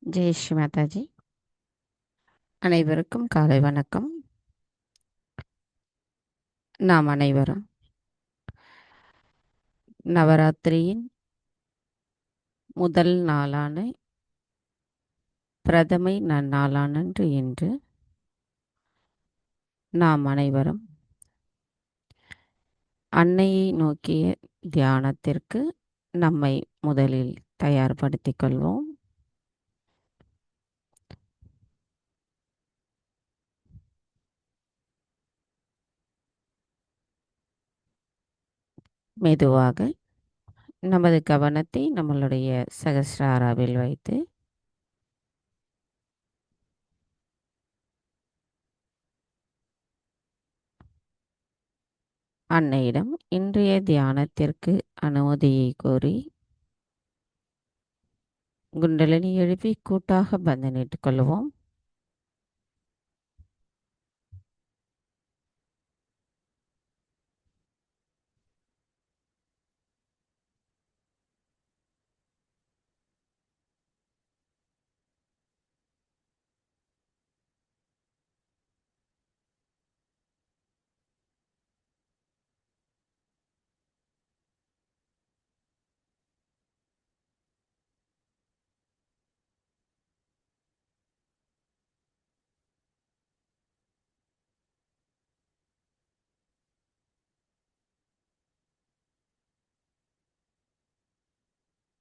ஜெய் ஸ்ரீ மாதாஜி. அனைவருக்கும் காலை வணக்கம். நாம் அனைவரும் நவராத்திரியின் முதல் நாளான பிரதமை நன்னாளானன்று இன்று நாம் அனைவரும் அன்னையை நோக்கிய தியானத்திற்கு நம்மை முதலில் தயார்படுத்திக் கொள்வோம். மெதுவாக நமது கவனத்தை நம்மளுடைய சகஸ்ராராவில் வைத்து அன்னையிடம் இன்றைய தியானத்திற்கு அனுமதியை கோரி குண்டலினி எழுப்பி கூட்டாக பந்தனிட்டுக் கொள்வோம்.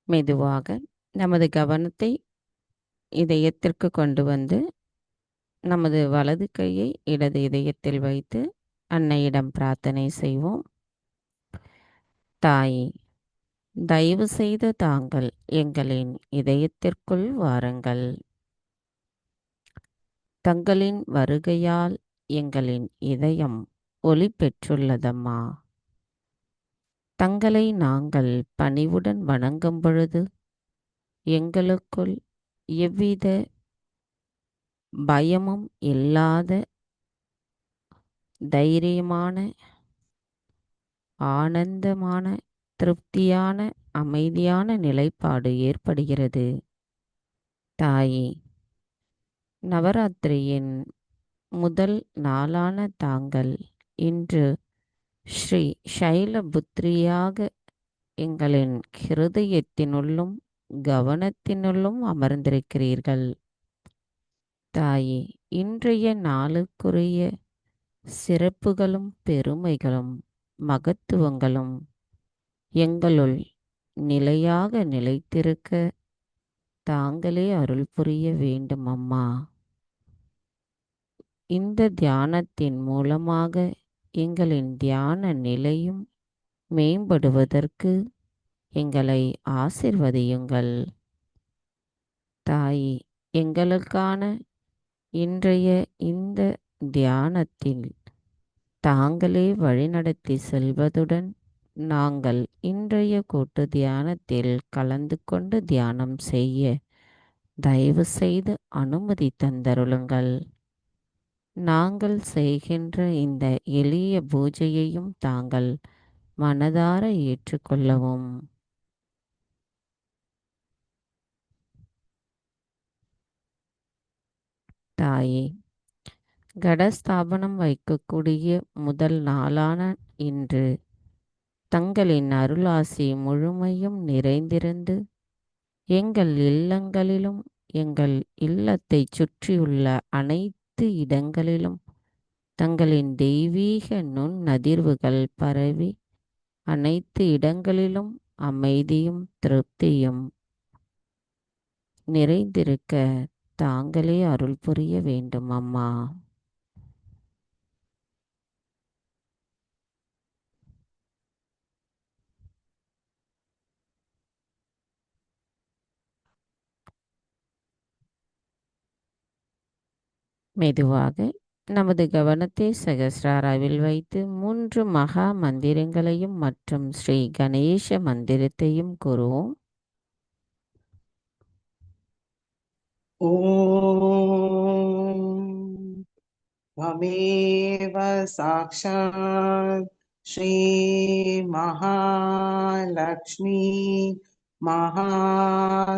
மெதுவாக நமது கவனத்தை இதயத்திற்கு கொண்டு வந்து நமது வலது கையை இடது இதயத்தில் வைத்து அன்னையிடம் பிரார்த்தனை செய்வோம். தாயே, தயவு செய்து தாங்கள் எங்களின் இதயத்திற்குள் வாருங்கள். தங்களின் வருகையால் எங்களின் இதயம் ஒளி பெற்றுள்ளதம்மா. தங்களை நாங்கள் பணிவுடன் வணங்கும் பொழுது எங்களுக்குள் எவ்வித பயமும் இல்லாத தைரியமான, ஆனந்தமான, திருப்தியான, அமைதியான நிலைப்பாடு ஏற்படுகிறது. தாயே, நவராத்திரியின் முதல் நாளான தாங்கள் இன்று ஸ்ரீ சைலபுத்ரியாக எங்களின் ஹிருதயத்தினுள்ளும் கவனத்தினுள்ளும் அமர்ந்திருக்கிறீர்கள். தாயே, இன்றைய நாளுக்குரிய சிறப்புகளும் பெருமைகளும் மகத்துவங்களும் எங்களுள் நிலையாக நிலைத்திருக்க தாங்களே அருள் புரிய வேண்டும் அம்மா. இந்த தியானத்தின் மூலமாக எங்களின் தியான நிலையும் மேம்படுவதற்கு எங்களை ஆசிர்வதியுங்கள். தாயே, எங்களுக்கான இன்றைய இந்த தியானத்தில் தாங்களே வழிநடத்தி செல்வதுடன் நாங்கள் இன்றைய கூட்டு தியானத்தில் கலந்து கொண்டு தியானம் செய்ய தயவு செய்து அனுமதி தந்தருளுங்கள். நாங்கள் செய்கின்ற இந்த எளிய பூஜையையும் தாங்கள் மனதார ஏற்றுக்கொள்ளவும். தாயே, கடஸ்தாபனம் வைக்கக்கூடிய முதல் நாளான இன்று தங்களின் அருளாசி முழுமையும் நிறைந்திருந்து எங்கள் இல்லங்களிலும் எங்கள் இல்லத்தை சுற்றியுள்ள அனைத்து இடங்களிலும் தங்களின் தெய்வீக நுண்ணதிர்வுகள் பரவி அனைத்து இடங்களிலும் அமைதியும் திருப்தியும் நிறைந்திருக்க தாங்களே அருள் புரிய வேண்டும் அம்மா. மெதுவாக நமது கவனத்தை சகஸ்ராராவில் வைத்து 3 மகா மந்திரங்களையும் மற்றும் ஸ்ரீ கணேச மந்திரத்தையும் கூறுவோம். ஓம் त्वमेव साक्षात् श्री महालक्ष्मी महासरस्वती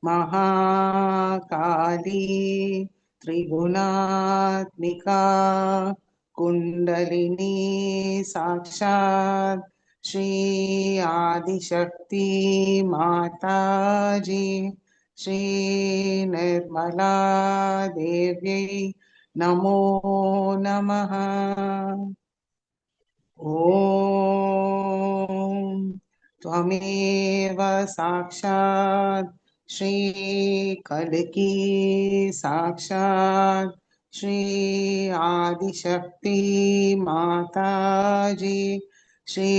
महाकाली त्रिगुणात्मिका कुण्डलिनी साक्षात् श्री आदिशक्ति माताजी श्री निर्मला देव्यै नमो नमः। ॐ त्वमेव साक्षात् श्रीकल्की साक्षात् श्री आदिशक्ति माताजी श्री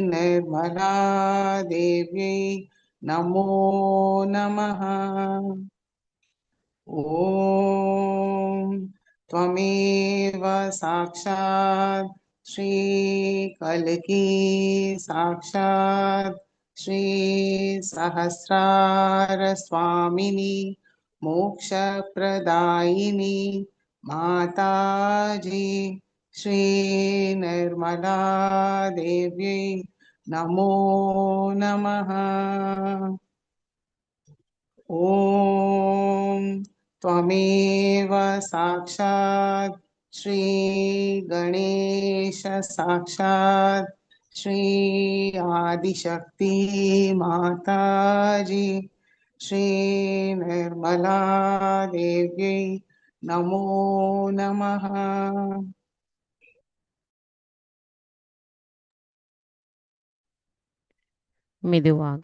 निर्मला देव्यै नमो नमः। ॐ त्वमेव साक्षात् श्रीकल्की साक्षात् श्री सहस्रारस्वामिनी मोक्षप्रदायिनी माताजी श्री निर्मला देव्यै नमो नमः। ॐ त्वमेव साक्षात् श्रीगणेश साक्षात् श्री आदिशक्ति माताजी श्री निर्मला देव्यै नमो नमः। மெதுவாக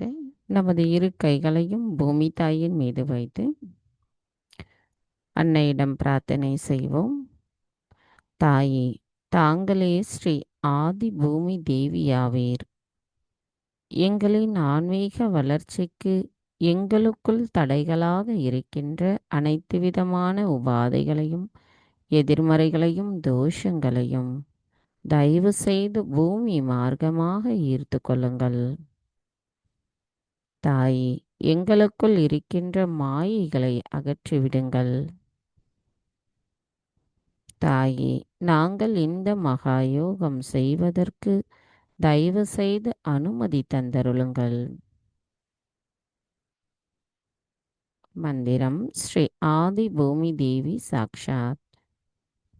நமது இரு கைகளையும் பூமி தாயின் மீது வைத்து அன்னையிடம் பிரார்த்தனை செய்வோம். தாயே, தாங்களே ஸ்ரீ ஆதி பூமி தேவியாவீர். எங்களின் ஆன்மீக வளர்ச்சிக்கு எங்களுக்குள் தடைகளாக இருக்கின்ற அனைத்து விதமான உபாதைகளையும் எதிர்மறைகளையும் தோஷங்களையும் தயவு செய்து பூமி மார்க்கமாக ஈர்த்து கொள்ளுங்கள். தாயே, எங்களுக்குள் இருக்கின்ற மாயைகளை அகற்றிவிடுங்கள். தாயே, நாங்கள் இந்த மகாயோகம் செய்வதற்கு தயவு செய்து அனுமதி தந்தருளுங்கள். மந்திரம் ஸ்ரீ ஆதி பூமி தேவி சாக்ஷாத்.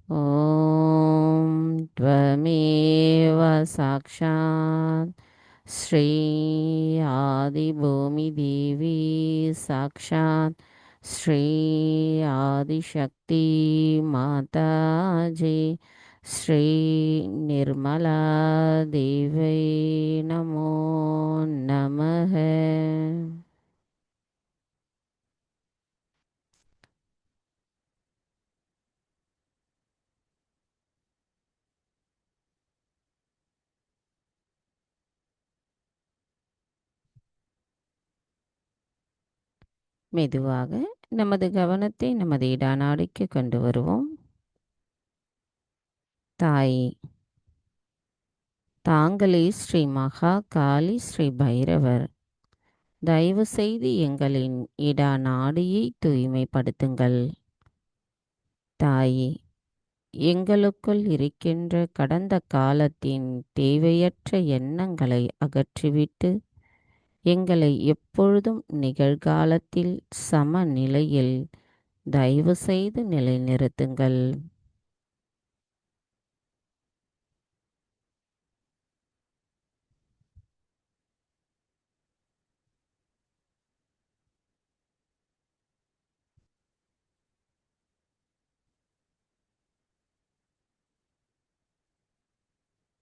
ஓம் த்வமேவ சாக்ஷாத் ஸ்ரீ ஆதி பூமி தேவி சாக்ஷாத் ஸ்ரீ ஆதிசக்தி மாதாஜி ஸ்ரீ நிர்மலா தேவை நமோ நமः. மெதுவாக நமது கவனத்தை நமது இடாநாடிக்கு கொண்டு வருவோம். தாயே, தாங்களே ஸ்ரீ மகா காளி ஸ்ரீ பைரவர். தயவு செய்து எங்களின் இடாநாடியை தூய்மைப்படுத்துங்கள். தாயே, எங்களுக்குள் இருக்கின்ற கடந்த காலத்தின் தேவையற்ற எண்ணங்களை அகற்றிவிட்டு எங்களை எப்பொழுதும் நிகழ்காலத்தில் சமநிலையில் தயவு செய்து நிலைநிறுத்துங்கள்.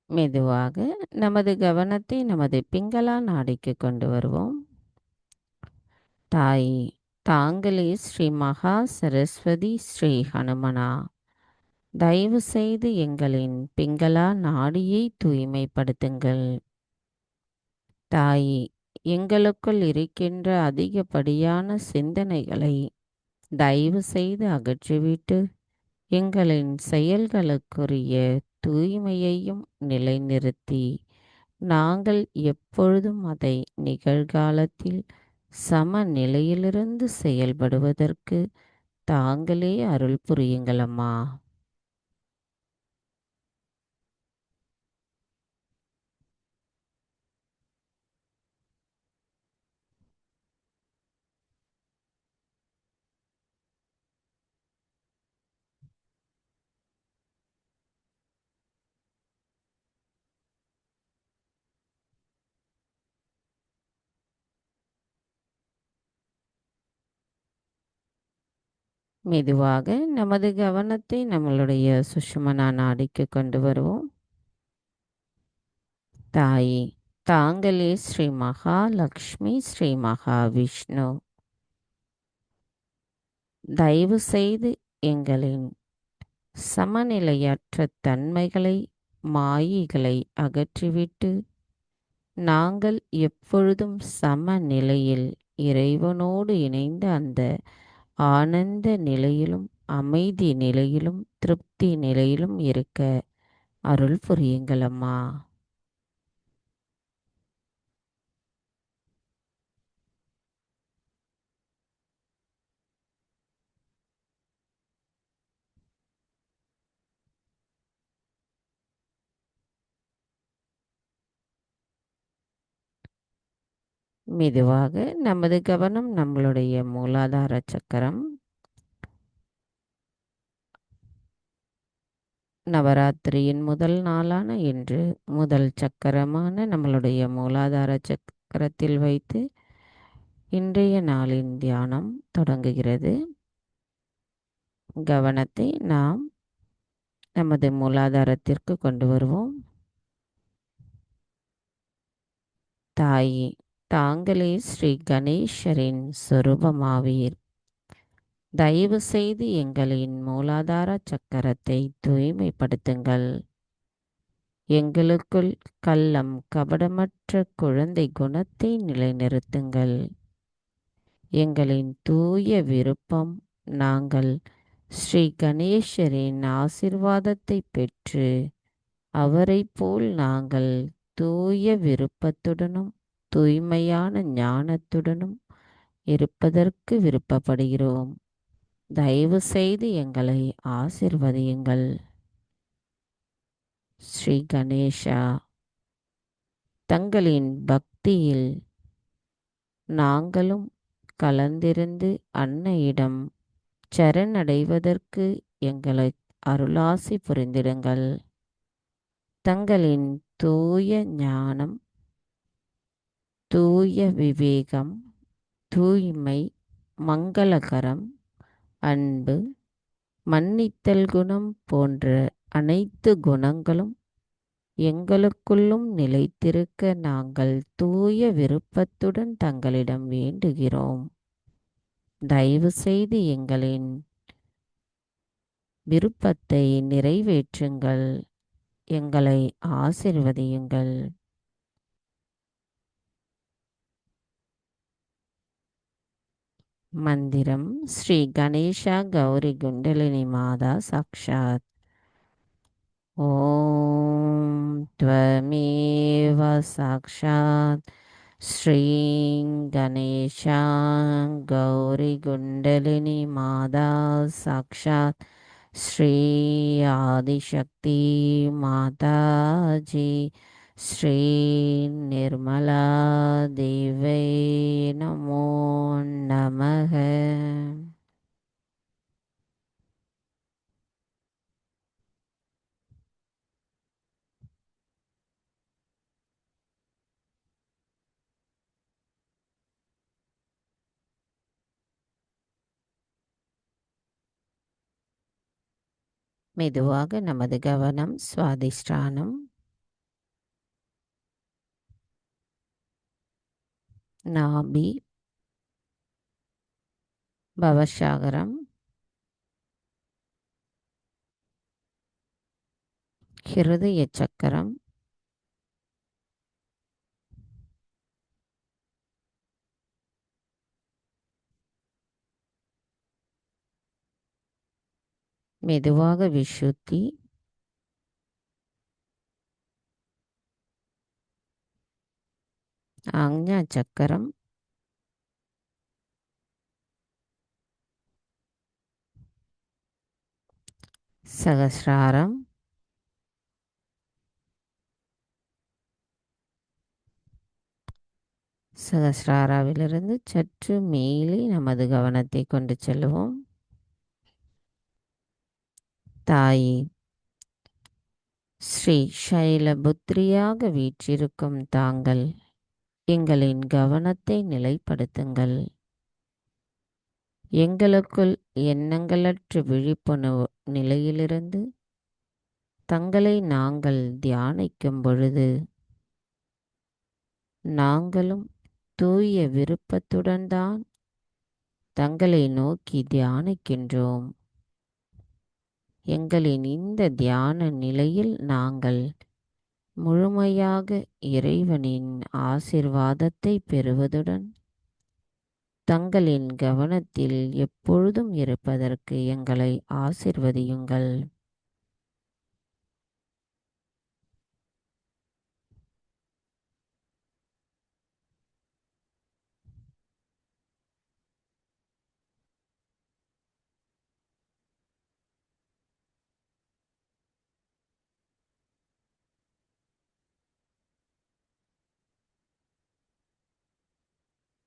மெதுவாக நமது கவனத்தை நமது பிங்களா நாடிக்கு கொண்டு வருவோம். தாயே, தாங்களே ஸ்ரீ மகா சரஸ்வதி ஸ்ரீ ஹனுமனா. தயவு செய்து எங்களின் பிங்களா நாடியை தூய்மைப்படுத்துங்கள். தாயே, எங்களுக்குள் இருக்கின்ற அதிகப்படியான சிந்தனைகளை தயவு செய்து அகற்றிவிட்டு எங்களின் செயல்களுக்குரிய தூய்மையையும் நிலைநிறுத்தி நாங்கள் எப்பொழுதும் அதை நிகழ்காலத்தில் சமநிலையிலிருந்து செயல்படுவதற்கு தாங்களே அருள் புரியுங்களம்மா. மெதுவாக நமது கவனத்தை நம்மளுடைய சுஷுமனா நாடிக்கு கொண்டு வருவோம். தாயே, தாங்களே ஸ்ரீ மகாலட்சுமி, ஸ்ரீ மகாவிஷ்ணு. தயவு செய்து எங்களின் சமநிலையற்ற தன்மைகளை, மாயைகளை அகற்றிவிட்டு நாங்கள் எப்பொழுதும் சமநிலையில் இறைவனோடு இணைந்த அந்த ஆனந்த நிலையிலும், அமைதி நிலையிலும், திருப்தி நிலையிலும் இருக்க அருள் புரியுங்கள் அம்மா. மெதுவாக நமது கவனம் நம்மளுடைய மூலாதார சக்கரம், நவராத்திரியின் முதல் நாளான இன்று முதல் சக்கரமான நம்மளுடைய மூலாதார சக்கரத்தில் வைத்து இன்றைய நாளின் தியானம் தொடங்குகிறது. கவனத்தை நாம் நமது மூலாதாரத்திற்கு கொண்டு வருவோம். தாயே, தாங்களே ஸ்ரீ கணேசரின் சொரூபமாவீர். தயவு செய்து எங்களின் மூலாதார சக்கரத்தை தூய்மைப்படுத்துங்கள். எங்களுக்குள் கள்ளம் கபடமற்ற குழந்தை குணத்தை நிலைநிறுத்துங்கள். எங்களின் தூய விருப்பம், நாங்கள் ஸ்ரீ கணேசரின் ஆசிர்வாதத்தை பெற்று அவரைப் போல் நாங்கள் தூய விருப்பத்துடனும் தூய்மையான ஞானத்துடனும் இருப்பதற்கு விருப்பப்படுகிறோம். தயவு செய்து எங்களை ஆசிர்வதியுங்கள். ஸ்ரீ கணேஷா, தங்களின் பக்தியில் நாங்களும் கலந்திருந்து அன்னையிடம் சரணடைவதற்கு எங்களை அருளாசி புரிந்திடுங்கள். தங்களின் தூய ஞானம், தூய விவேகம், தூய்மை, மங்களகரம், அன்பு, மன்னித்தல் குணம் போன்ற அனைத்து குணங்களும் எங்களுக்குள்ளும் நிலைத்திருக்க நாங்கள் தூய விருப்பத்துடன் தங்களிடம் வேண்டுகிறோம். தயவு செய்து எங்களின் விருப்பத்தை நிறைவேற்றுங்கள். எங்களை ஆசிர்வதியுங்கள். மந்திரம் ஸ்ரீ கணேஷா கௌரி குண்டலினி மாதா சாக்ஷாத். ஓம் த்வமேவ சாக்ஷாத் ஸ்ரீம் கணேஷா கௌரி குண்டலினி மாதா சாக்ஷாத் ஸ்ரீ ஆதிசக்தி மாதாஜி ஸ்ரீ நிர்மலா தேவை நமோ நமக. மெதுவாக நமது கவனம் சுவாதிஷ்டானம், நாபி, பவசாகரம், ஹிருதய சக்கரம், மெதுவாக விஷுத்தி, ஆக்ஞா சக்கரம், சகசிராரம், சகசிராராவிலிருந்து சற்று மேலே நமது கவனத்தை கொண்டு செல்லுவோம். தாயே, ஸ்ரீ சைலபுத்ரியாக வீற்றிருக்கும் தாங்கள் எங்களின் கவனத்தை நிலைப்படுத்துங்கள். எங்களுக்குள் எண்ணங்களற்ற விழிப்புணர்வு நிலையிலிருந்து தங்களை நாங்கள் தியானிக்கும் பொழுது நாங்களும் தூய விருப்பத்துடன் தான் தங்களை நோக்கி தியானிக்கின்றோம். எங்களின் இந்த தியான நிலையில் நாங்கள் முழுமையாக இறைவனின் ஆசிர்வாதத்தை பெறுவதுடன் தங்களின் கவனத்தில் எப்பொழுதும் இருப்பதற்கு எங்களை ஆசிர்வதியுங்கள்.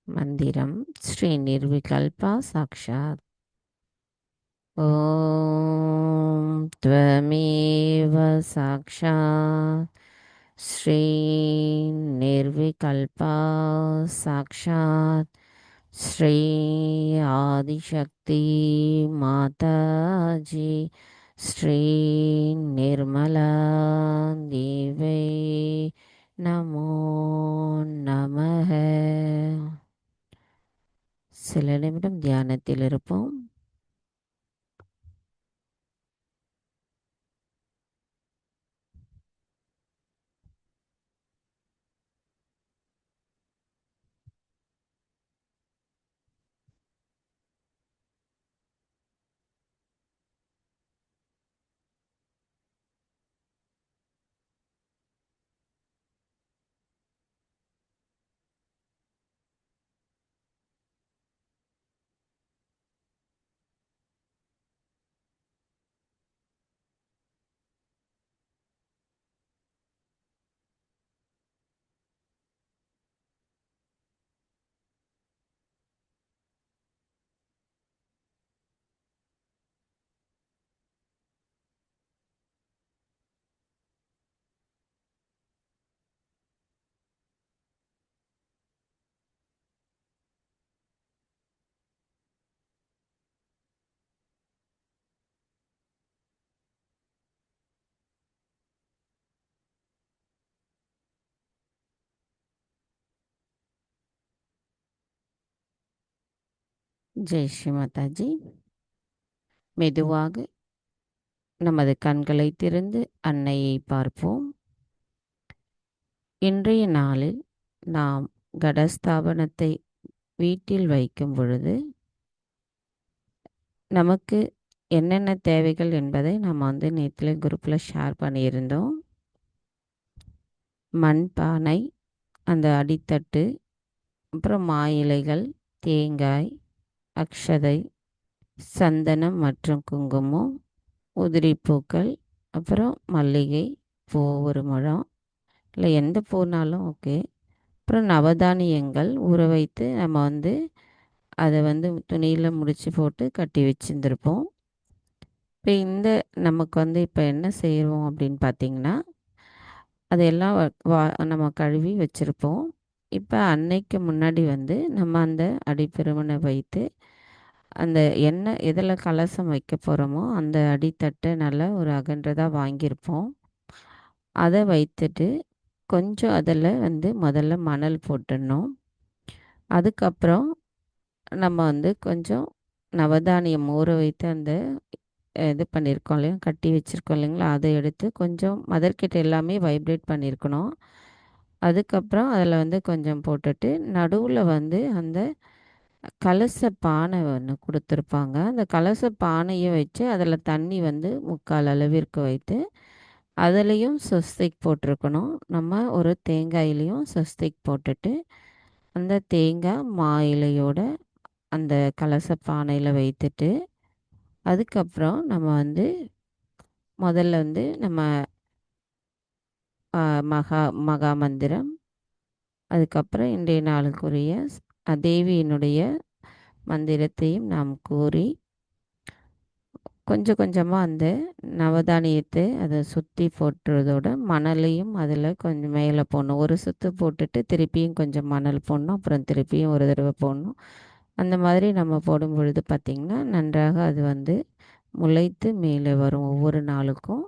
மந்திரம் ஸ்ரீ நிர்விகல்பா சாக்ஷாத். ஓம் த்வமேவ சாக்ஷாத் ஸ்ரீ நிர்விகல்பா சாக்ஷாத் ஸ்ரீ ஆதிசக்தி மாதாஜி ஸ்ரீ நிர்மலா தேவை நமோ நமः. சில நிமிடம் தியானத்தில் இருப்போம். ஜெய் ஸ்ரீ மாதாஜி. மெதுவாக நமது கண்களை திறந்து அன்னையை பார்ப்போம். இன்றைய நாளில் நாம் கடஸ்தாபனத்தை வீட்டில் வைக்கும் பொழுது நமக்கு என்னென்ன தேவைகள் என்பதை நாம் நேற்று குரூப்பில் ஷேர் பண்ணியிருந்தோம். மண்பானை, அந்த அடித்தட்டு, அப்புறம் மா இலைகள், தேங்காய், அக்ஷதை, சந்தனம் மற்றும் குங்குமம், உதிரிப்பூக்கள், அப்புறம் மல்லிகை பூ ஒரு முழம், இல்லை எந்த பூனாலும் ஓகே. அப்புறம் நவதானியங்கள் ஊற வைத்து நம்ம அதை துணியில் முடிச்சு போட்டு கட்டி வச்சுருந்துருப்போம். இப்போ நமக்கு இப்போ என்ன செய்வோம் அப்படின்னு பார்த்திங்கன்னா, அதையெல்லாம் நம்ம கழுவி வச்சுருப்போம். இப்போ அன்னைக்கு முன்னாடி நம்ம அந்த அடிப்பெருமனை வைத்து அந்த எண்ணெய் எதில் கலசம் வைக்க போகிறோமோ அந்த அடித்தட்டை நல்லா ஒரு அகன்றதாக வாங்கியிருப்போம். அதை வைத்துட்டு கொஞ்சம் அதில் முதல்ல மணல் போட்டுடணும். அதுக்கப்புறம் நம்ம கொஞ்சம் நவதானியம் ஊற வைத்து அந்த இது பண்ணியிருக்கோம் இல்லையா, கட்டி வச்சுருக்கோம் இல்லைங்களா, அதை எடுத்து கொஞ்சம் மதர்கிட்ட எல்லாமே வைப்ரேட் பண்ணியிருக்கணும். அதுக்கப்புறம் அதில் கொஞ்சம் போட்டுட்டு நடுவில் அந்த கலச பானை ஒன்று கொடுத்துருப்பாங்க. அந்த கலச பானையை வச்சு அதில் தண்ணி முக்கால் அளவிற்கு வைத்து அதுலேயும் ஸ்வஸ்திக் போட்டிருக்கணும். நம்ம ஒரு தேங்காயிலையும் ஸ்வஸ்திக் போட்டுட்டு அந்த தேங்காய் மா இலையோட அந்த கலச பானையில் வைத்துட்டு அதுக்கப்புறம் நம்ம முதல்ல நம்ம மகா மந்திரம், அதுக்கப்புறம் இன்றைய நாளுக்குரிய தேவியினுடைய மந்திரத்தையும் நாம் கூறி கொஞ்சம் கொஞ்சமாக அந்த நவதானியத்தை அதை சுற்றி போட்டுறதோட மணலையும் அதில் கொஞ்சம் மேலே போடணும். ஒரு சுற்று போட்டுட்டு திருப்பியும் கொஞ்சம் மணல் போடணும், அப்புறம் திருப்பியும் ஒரு தடவை போடணும். அந்த மாதிரி நம்ம போடும் பொழுது பார்த்திங்கன்னா நன்றாக அது வந்து முளைத்து மேலே வரும் ஒவ்வொரு நாளுக்கும்.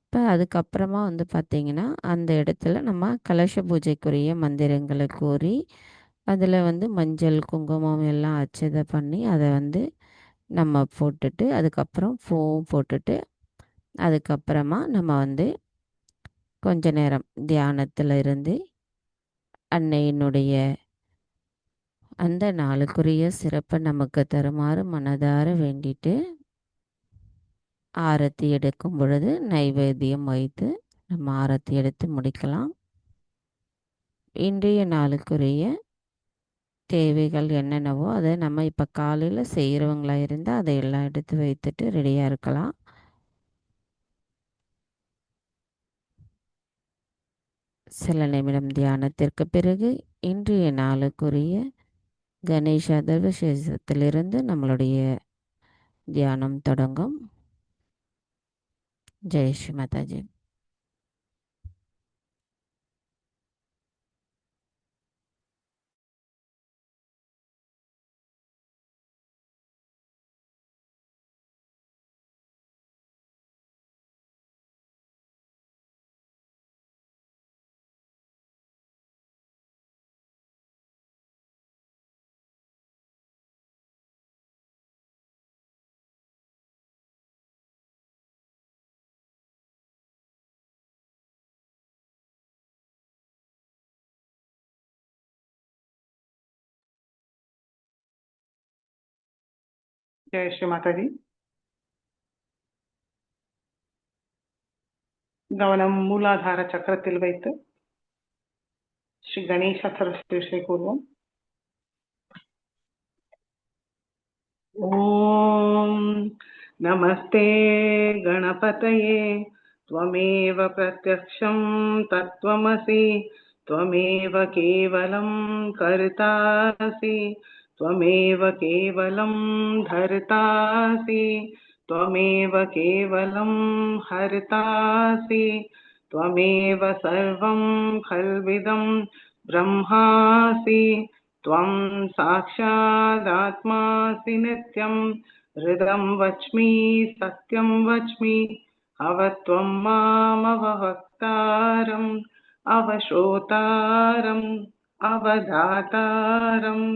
இப்போ அதுக்கப்புறமா வந்து பார்த்திங்கன்னா அந்த இடத்துல நம்ம கலச பூஜைக்குரிய மந்திரங்களை கூறி அதில் வந்து மஞ்சள் குங்குமம் எல்லாம் அச்சதை பண்ணி அதை வந்து நம்ம போட்டுட்டு அதுக்கப்புறம் பூவும் போட்டுட்டு அதுக்கப்புறமா நம்ம வந்து கொஞ்ச நேரம் தியானத்தில் இருந்து அன்னையினுடைய அந்த நாளுக்குரிய சிறப்பை நமக்கு தருமாறு மனதார வேண்டிட்டு ஆரத்தி எடுக்கும் பொழுது நைவேத்தியம் வைத்து நம்ம ஆரத்தி எடுத்து முடிக்கலாம். இன்றைய நாளுக்குரிய தேவைகள் என்னென்னவோ அதை நம்ம இப்போ காலையில் செய்கிறவங்களா இருந்தால் அதை எல்லாம் எடுத்து வைத்துட்டு ரெடியாக இருக்கலாம். சில நிமிடம் தியானத்திற்கு பிறகு இன்றைய நாளுக்குரிய கணேஷ தர்வசேஷத்திலிருந்து நம்மளுடைய தியானம் தொடங்கும். ஜெய் ஸ்ரீ மாதாஜி. जय श्री माताजी. கவனம் மூலாதார சக்கரத்தில் வைத்து ஸ்ரீ கணேச சரஸ்வதி கூறுவோம். ஓம் நமஸ்தே கணபதயே त्वमेव प्रत्यक्षं तत्त्वमसि त्वमेव केवलं कर्तासि त्वमेव केवलं धर्तासि त्वमेव केवलं हर्तासि त्वमेव सर्वं खल्विदं ब्रह्मासि त्वं साक्षादात्मासि नित्यं हृदं वच्मि सत्यं वच्मि अवत्वं मामवक्तारम् अवश्रोतारम् अवधातारम्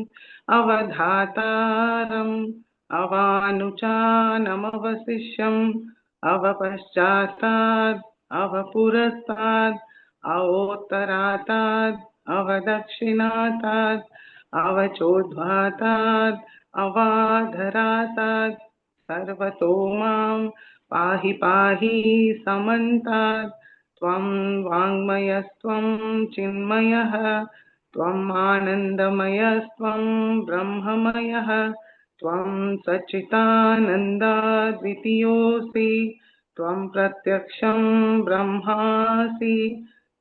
अवधातारम् अवानुचानमवशिष्यम् अवपश्चात्ताद् अवपुरस्ताद् अवोत्तराताद् अवदक्षिणाताद् अवचोद्ध्वाताद् अवाधराताद् सर्वतो मां पाहि पाहि समन्तात् त्वं वाङ्मयस्त्वं चिन्मयः त्वम् आनन्दमयस्त्वं ब्रह्ममयः त्वं सच्चिदानन्दाद्वितीयोऽसि त्वं प्रत्यक्षं ब्रह्मासि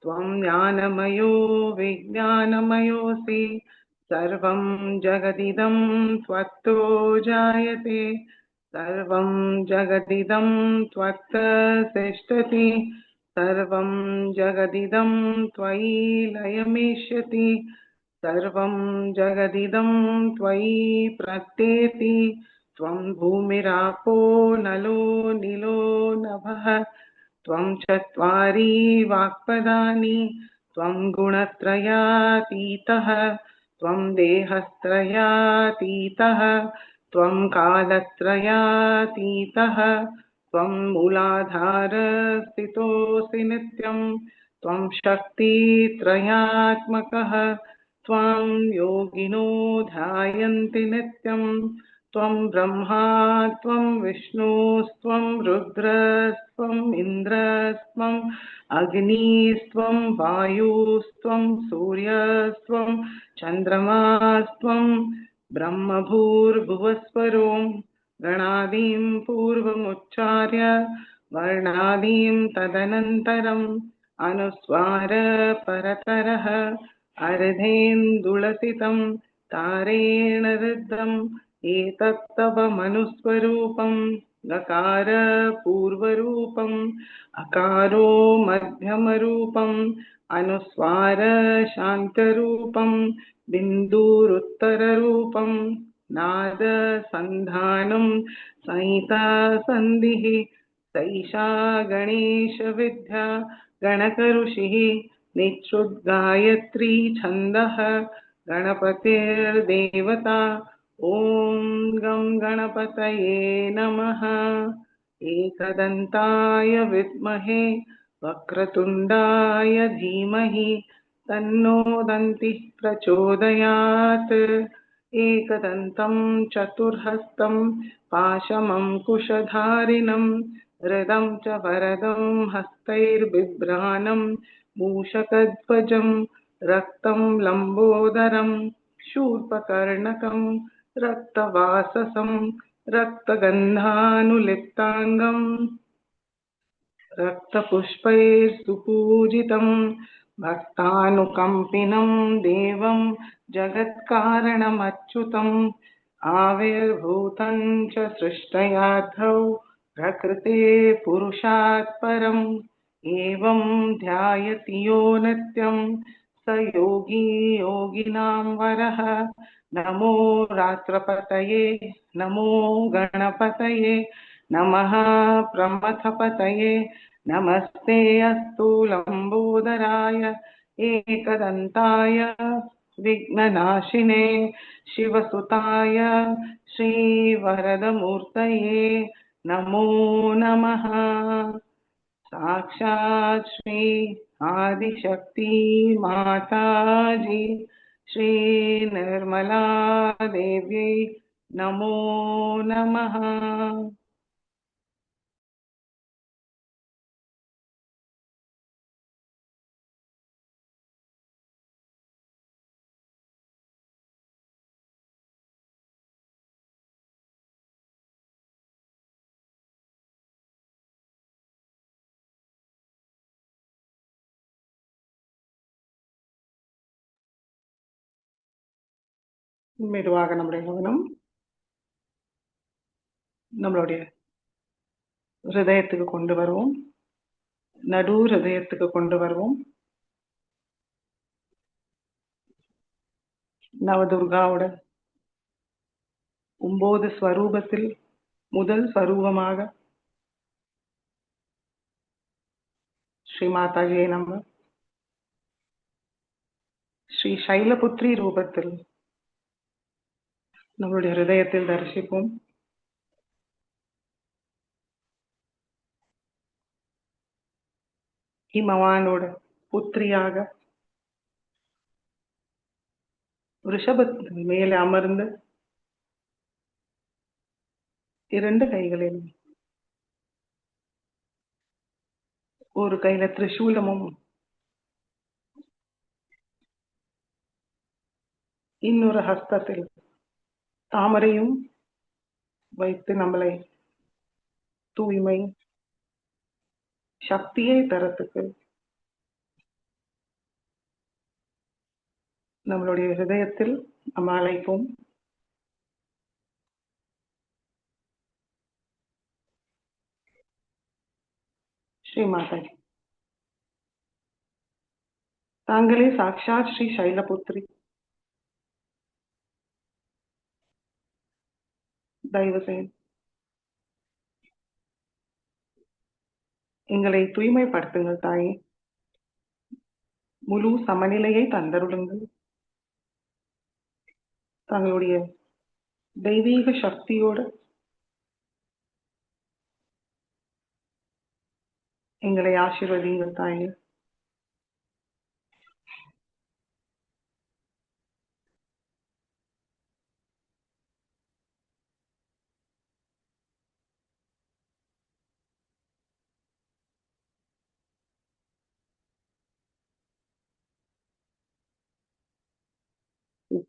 त्वं ज्ञानमयो विज्ञानमयोऽसि सर्वं जगदिदं त्वत्तो जायते सर्वं जगदिदं त्वत्तिष्ठति सर्वं जगदिदं त्वयि लयमेष्यति सर्वं जगदिदं त्वयि प्रत्येति त्वं भूमिरापो नलो नीलो नभः त्वं चत्वारि वाक्पदानि त्वं गुणत्रयातीतः त्वं देहत्रयातीतः त्वं कालत्रयातीतः त्वं मूलाधारस्थितोऽसि नित्यं त्वं शक्तित्रयात्मकः त्वां योगिनो ध्यायन्ति नित्यं त्वं ब्रह्मा त्वं विष्णुस्त्वं रुद्रस्त्वम् इन्द्रस्त्वम् अग्निस्त्वं वायुस्त्वं सूर्यस्त्वं चन्द्रमास्त्वं ब्रह्मभूर्भुवस्वरो गणादीं पूर्वमुच्चार्य वर्णादीं तदनन्तरम् अनुस्वार परतरः अर्धेन्दुलसितं तारेण रुद्धम् एतत्तव मनुस्वरूपं गकार पूर्वरूपम् अकारो मध्यमरूपम् अनुस्वार शान्तरूपम् बिन्दुरुत्तररूपम् नादसन्धानं संहिता सन्धिः सैषा गणेशविद्या गणकऋषिः निश्रुतगायत्री छन्दः गणपतिर्देवता ॐ गं गणपतये नमः। एकदन्ताय विद्महे वक्रतुण्डाय धीमहि तन्नो दन्तिः प्रचोदयात्। एकदन्तं चतुर्हस्तं पाशमङ्कुशधारिणं हृदं च वरदं हस्तैर्बिभ्राणं मूषकध्वजं रक्तं लम्बोदरं शूर्पकर्णकं रक्तवाससं रक्तगन्धानुलिप्ताङ्गं रक्तपुष्पैर्सुपूजितं भक्तानुकम्पिनं देवं जगत्कारणमच्युतम् आविर्भूतं च सृष्टयाधौ प्रकृते पुरुषात् परम् एवं ध्यायति यो नित्यं स योगी योगिनां वरः। नमो रात्रपतये नमो गणपतये नमः प्रमथपतये नमस्ते अस्तु लम्बोदराय एकदन्ताय विघ्ननाशिने शिवसुताय श्रीवरदमूर्तये नमो नमः। साक्षात् श्री आदिशक्ति माताजी श्री निर्मला देवी नमो नमः। மெதுவாக நம்முடைய கவனம் நம்மளுடைய ஹிருதயத்துக்கு கொண்டு வருவோம். நடு ஹிருதயத்துக்கு கொண்டு வருவோம். நவதுர்காவோட 9 ஸ்வரூபத்தில் முதல் ஸ்வரூபமாக ஸ்ரீ மாதாஜியை நம்ம ஸ்ரீ சைலபுத்ரி ரூபத்தில் நம்மளுடைய ஹிருதயத்தில் தரிசிப்போம். ஹிமவானோட புத்திரியாக ரிஷபத்தின் மேலே அமர்ந்து 2 கைகளில் ஒரு கையில திரிசூலமும் இன்னொரு ஹஸ்தத்தில் தாமரையும் வைத்து நம்மளை தூய்மை சக்தியை தரத்துக்கு நம்மளுடைய ஹிருதயத்தில் நம்ம அழைப்போம். ஸ்ரீ மாதாஜி, தாங்களே சாக்ஷாத் ஸ்ரீ சைலபுத்ரி. தயவு செய்து எங்களை தூய்மைப்படுத்துங்கள் தாயே. முழு சமநிலையை தந்தருளுங்கள். தங்களுடைய தெய்வீக சக்தியோட எங்களை ஆசீர்வதிங்கள் தாயே.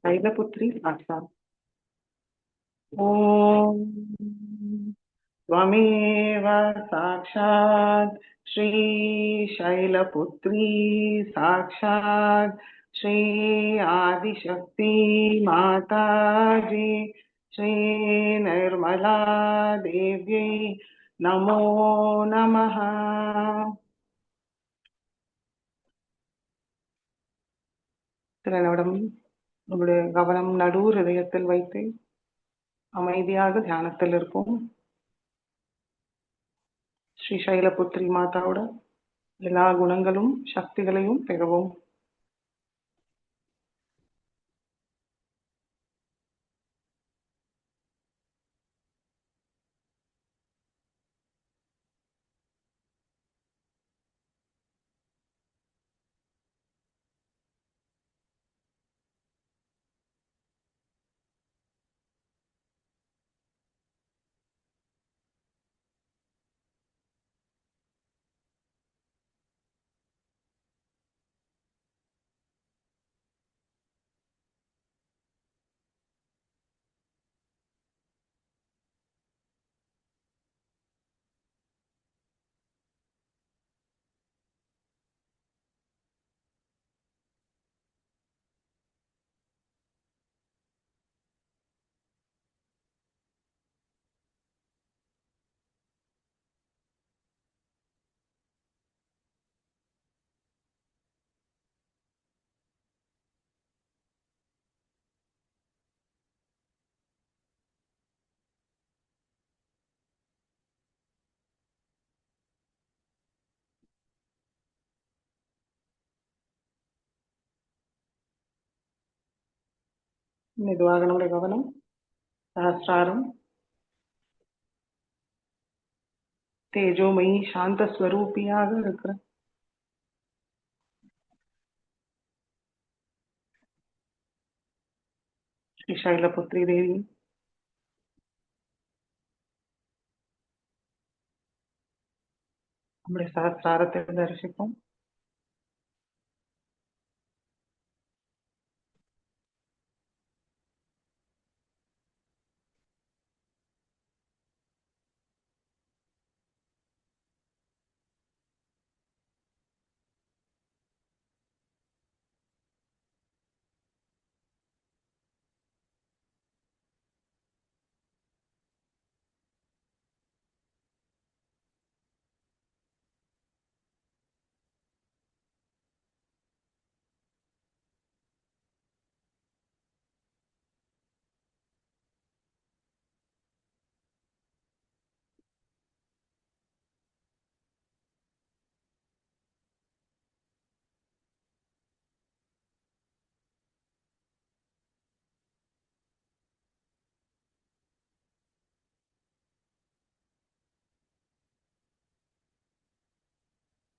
சைலபுத்ரி சாக்ஷாத். ஓம் त्वमेव साक्षात् श्री शैलपुत्री साक्षात् श्री आदिशक्ति माताजी श्री निर्मला देवी नमो नमः। சில நிமிடம் நம்முடைய கவனம் நடு ஹிருதயத்தில் வைத்து அமைதியாக தியானத்தில் இருப்போம். ஸ்ரீ சைலபுத்ரி மாதாவோட எல்லா குணங்களும் சக்திகளையும் பெறுவோம். மெதுவாக நம்முடைய கவனம் சஹஸ்ராரம் தேஜோமயி சாந்த ஸ்வரூபியாக இருக்கிற ஸ்ரீ சைலபுத்ரி தேவி நம்முடைய சஹஸ்ராரத்தை தரிசிப்போம்.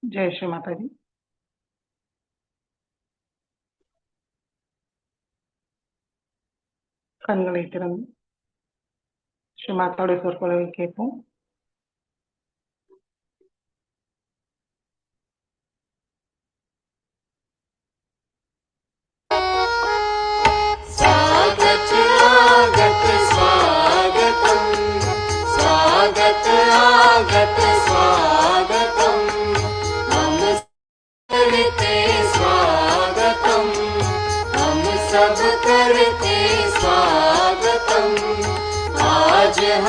ஜெய் ஸ்ரீ மாதாஜி. கண்களை திறந்து ஸ்ரீ மாதாவுடைய சொற்பொழிவை கேட்போம்.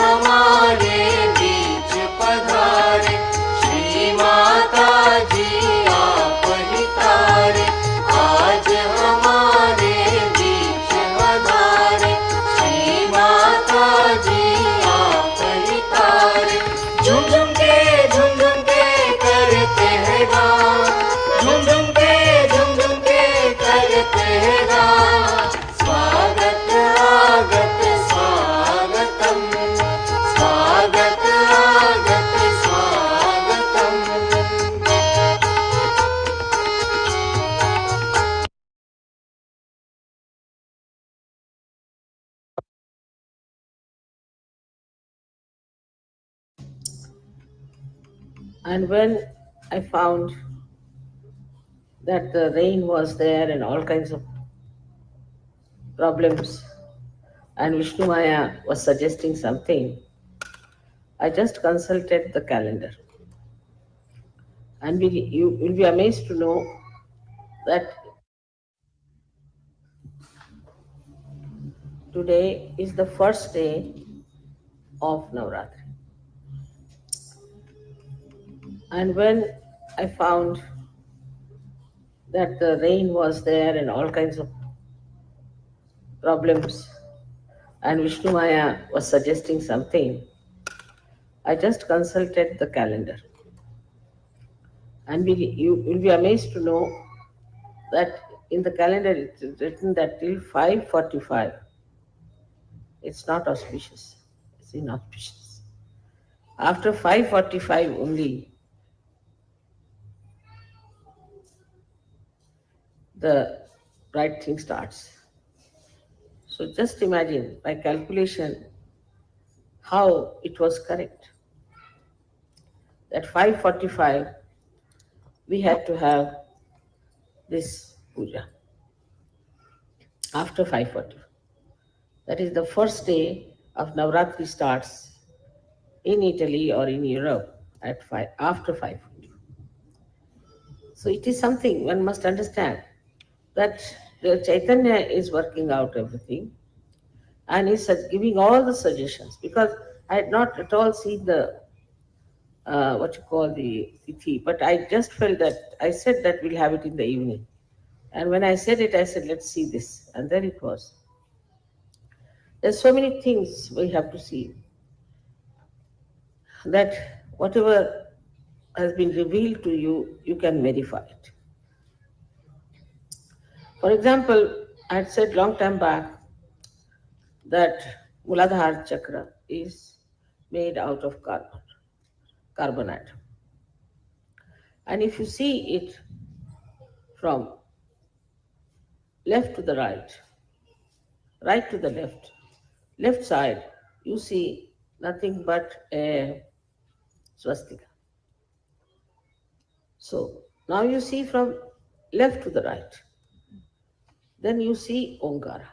हमारे बीच पधारे श्री माता जी आप ही तारे। आज हमारे बीच पधारे श्री माता जी आप ही तारे। झुम झुम के करते हैं गान, झुम झुम के करते हैं गान। स्वागत आगत स्वागतम, स्वागत आगत स्वागतम। And when I found that the rain was there and all kinds of problems, and Vishnu Maya was suggesting something, I just consulted the calendar. And you will be amazed to know that today is the first day of Navratri. And when I found that the rain was there and all kinds of problems, and Vishnu Maya was suggesting something, I just consulted the calendar. And you will be amazed to know that in the calendar it is written that till 5:45 it's not auspicious. It's inauspicious. After 5:45 only, the right thing starts. So just imagine by calculation how it was correct. At 5:45 we had to have this puja after 5:45. That is the first day of Navratri starts in Italy or in Europe at 5 after 5:45. So it is something one must understand that the Chaitanya is working out everything and is giving all the suggestions, because I had not at all seen the what you call the tithi, but I just felt that I said that we'll have it in the evening. And when I said it, I said, let's see this. And then it was. There's so many things we have to see, that whatever has been revealed to you, you can verify it. For example, I had said long time back that Muladhara chakra is made out of carbon atom. And if you see it from left to the right to the left side, you see nothing but a swastika. So now you see from left to the right, then you see Omkara.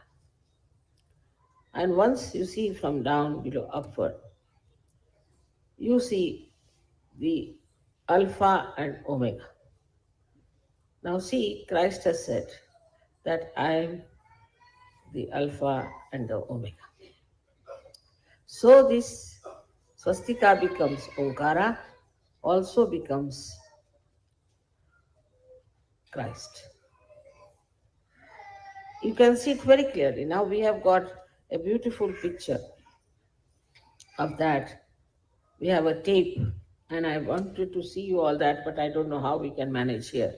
And once you see from down below upward, you see the Alpha and Omega. Now see, Christ has said that I am the Alpha and the Omega. So this swastika becomes Omkara, also becomes Christ. You can see it very clearly. Now we have got a beautiful picture of that. We have a tape, and I wanted to see you all that, but I don't know how we can manage here.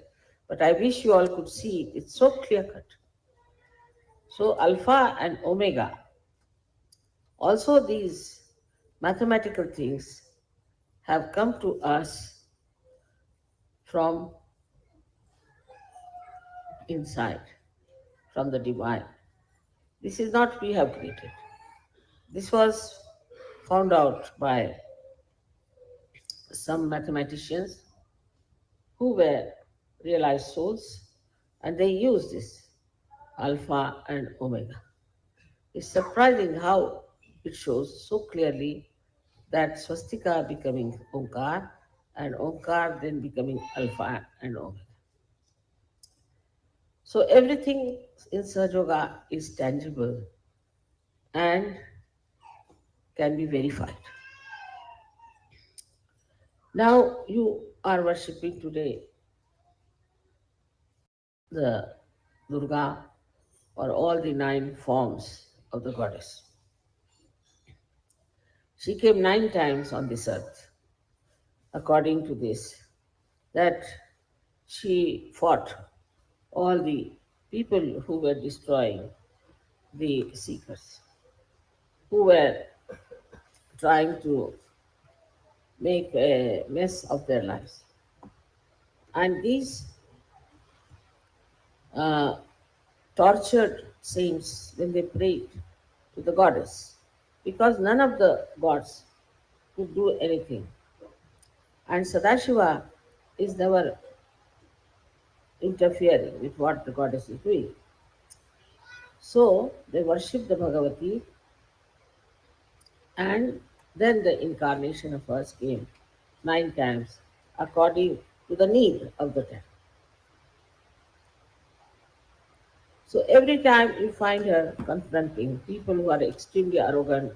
But I wish you all could see it. It's so clear cut. So Alpha and Omega, also these mathematical things have come to us from inside, from the divine. This is not we have created. This was found out by some mathematicians who were realized souls, and they used this Alpha and Omega. It's surprising how it shows so clearly that swastika becoming Omkar and Omkar then becoming Alpha and Omega. So everything in Sahaja Yoga is tangible and can be verified. Now you are worshipping today the Durga or all the 9 forms of the goddess. She came 9 times on this earth, according to this, that she fought all the people who were destroying the seekers, who were trying to make a mess of their lives. And these tortured saints, when they prayed to the goddess, because none of the gods could do anything. And Sadashiva is never interfering with what the goddess is doing. So they worship the Bhagavati, and then the incarnation of hers came 9 times according to the need of the time. So every time you find her confronting people who are extremely arrogant,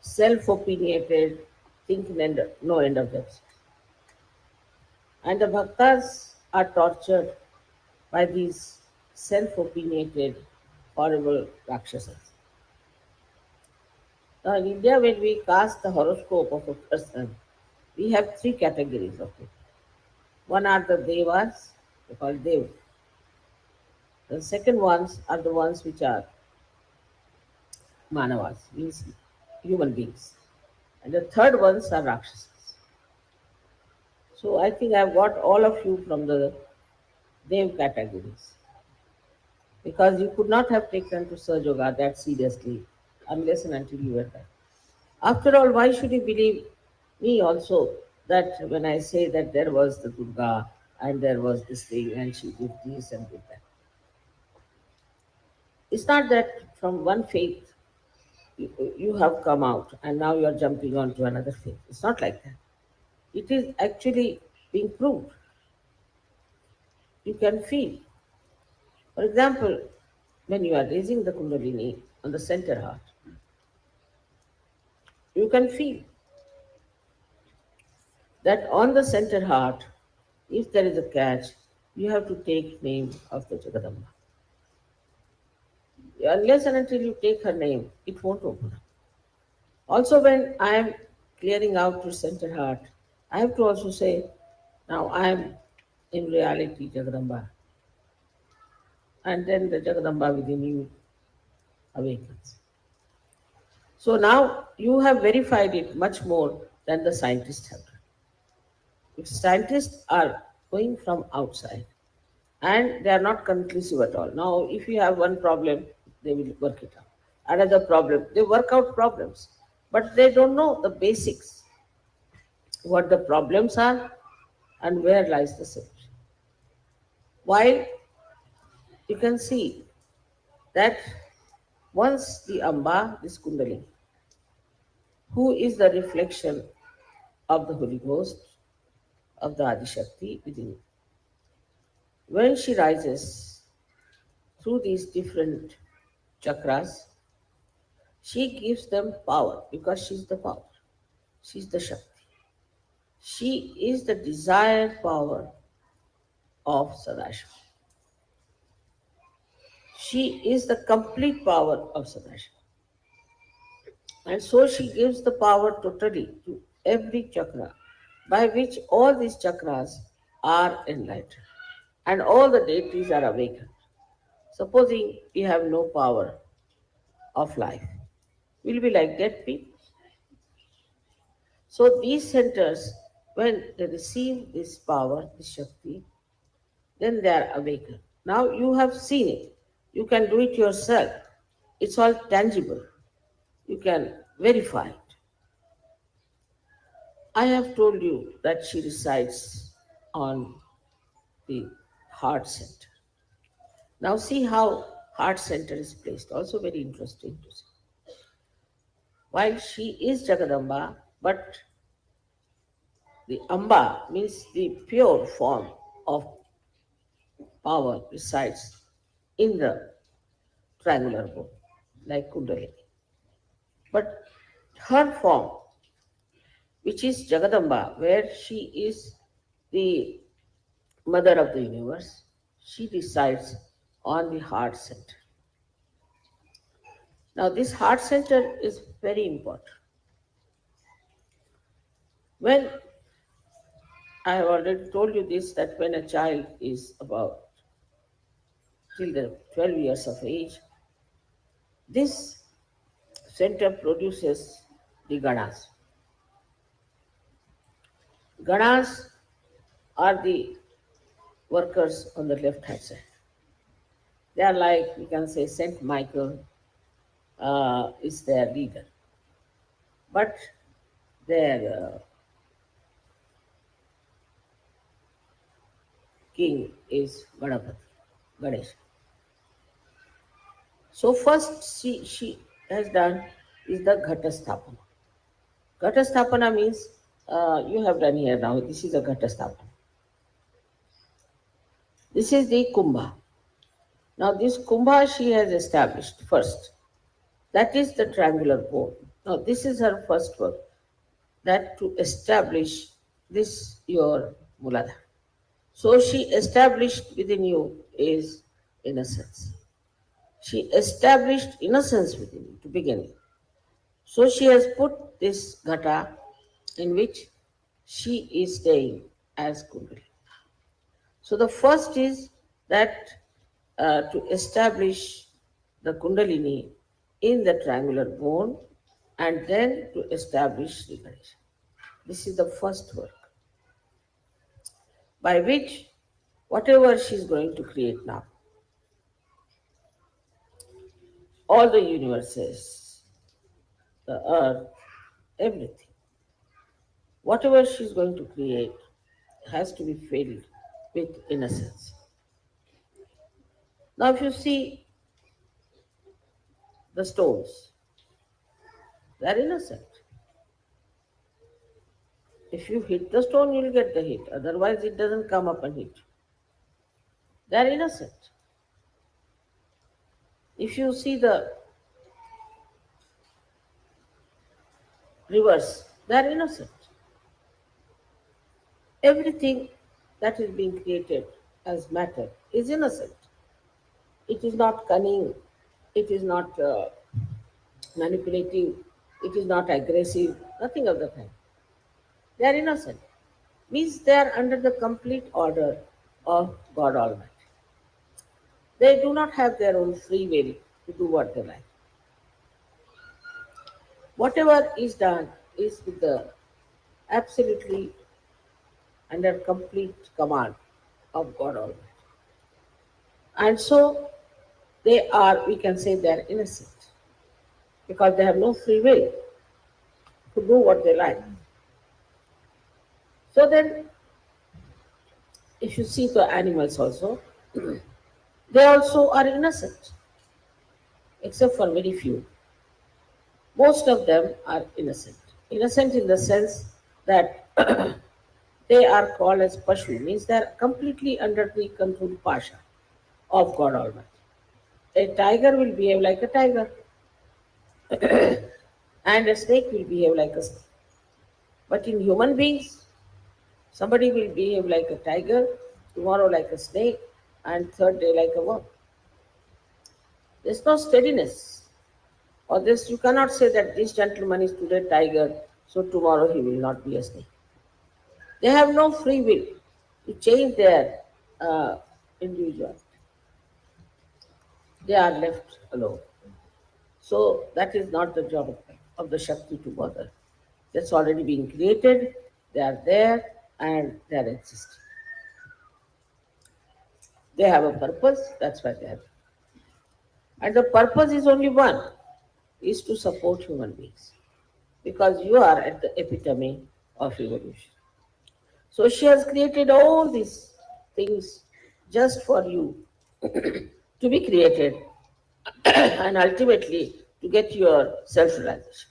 self-opinionated, think no end of themselves. And the bhaktas are tortured by these self-opinionated, horrible rakshasas. Now, in India, when we cast the horoscope of a person, we have three categories of people. One are the devas, they call dev. The second ones are the ones which are manavas, means human beings. And the third ones are rakshasas. So I think I've got all of you from the dev categories. Because you could not have taken to Sir Yoga that seriously unless and until you were there. After all, why should you believe me also that when I say that there was the Durga and there was this thing and she did this and did that? It's not that from one faith you have come out and now you are jumping on to another faith. It's not like that. It is actually being proved. You can feel. For example, when you are raising the Kundalini on the center heart, you can feel that on the center heart, if there is a catch, you have to take name of the Jagadamba. Unless and until you take her name, it won't open up. Also, when I am clearing out to center heart, I have to also say, now I am in reality Jagadamba. And then the Jagadamba within you awakens. So now you have verified it much more than the scientists have done. If scientists are going from outside and they are not conclusive at all. Now, if you have one problem, they will work it out. Another problem, they work out problems, but they don't know the basics, what the problems are and where lies the solution. While you can see that once the Amba, this Kundalini, who is the reflection of the Holy Ghost, of the Adi Shakti within you, when she rises through these different chakras, she gives them power because she's the power. She's the Shakti. She is the desired power of Sadashiva. She is the complete power of Sadashiva. And so she gives the power totally to every chakra, by which all these chakras are enlightened and all the deities are awakened. Supposing we have no power of life, we'll be like dead people. So these centers, when they receive this power, this Shakti, then they are awakened. Now you have seen it. You can do it yourself. It's all tangible. You can verify it. I have told you that she resides on the heart center. Now see how heart center is placed. Also very interesting to see. While she is Jagadamba, but the Amba means the pure form of power resides in the triangular bone, like Kundalini. But her form, which is Jagadamba, where she is the mother of the universe, she resides on the heart center. Now, this heart center is very important. When I have already told you this, that when a child is about till the 12 years of age, this center produces the Ganas. Ganas are the workers on the left hand side. They are like, we can say, Saint Michael is their leader. But their king is Ganapati, Ganesh. So first she has done is the Ghatastapana. Ghatastapana means you have done here now. This is a Ghatastapana. This is the Kumbha. Now this Kumbha she has established first. That is the triangular bone. Now this is her first work. That to establish this your Muladhara. So she established within you is innocence. She established innocence within you to begin with. So she has put this ghata in which she is staying as Kundali. So the first is that to establish the Kundalini in the triangular bone and then to establish Sri Ganesha. This is the first work by which whatever she is going to create now, all the universes, the earth, everything, whatever she is going to create has to be filled with innocence. Now, if you see the stones, they are innocent. If you hit the stone, you will get the hit. Otherwise, it doesn't come up and hit you. They are innocent. If you see the rivers, they are innocent. Everything that is being created as matter is innocent. It is not cunning. It is not manipulative. It is not aggressive. Nothing of the kind. They are innocent. Means they are under the complete order of God Almighty. They do not have their own free will to do what they like. Whatever is done is with the absolutely under complete command of God Almighty. And so they are, we can say they are innocent because they have no free will to do what they like. So then, if you see the animals also, they also are innocent, except for very few. Most of them are innocent. Innocent in the sense that they are called as Pashu, means they are completely under the control Pasha of God Almighty. A tiger will behave like a tiger, and a snake will behave like a snake. But in human beings, somebody will behave like a tiger, tomorrow like a snake, and third day like a worm. There's no steadiness. Or this, you cannot say that this gentleman is today tiger, so tomorrow he will not be a snake. They have no free will to change their individuality. They are left alone. So that is not the job of the Shakti to bother. That's already been created, they are there, and they are existing. They have a purpose, that's why they have. And the purpose is only one, is to support human beings. Because you are at the epitome of evolution. So she has created all these things just for you to be created and ultimately to get your self-realization,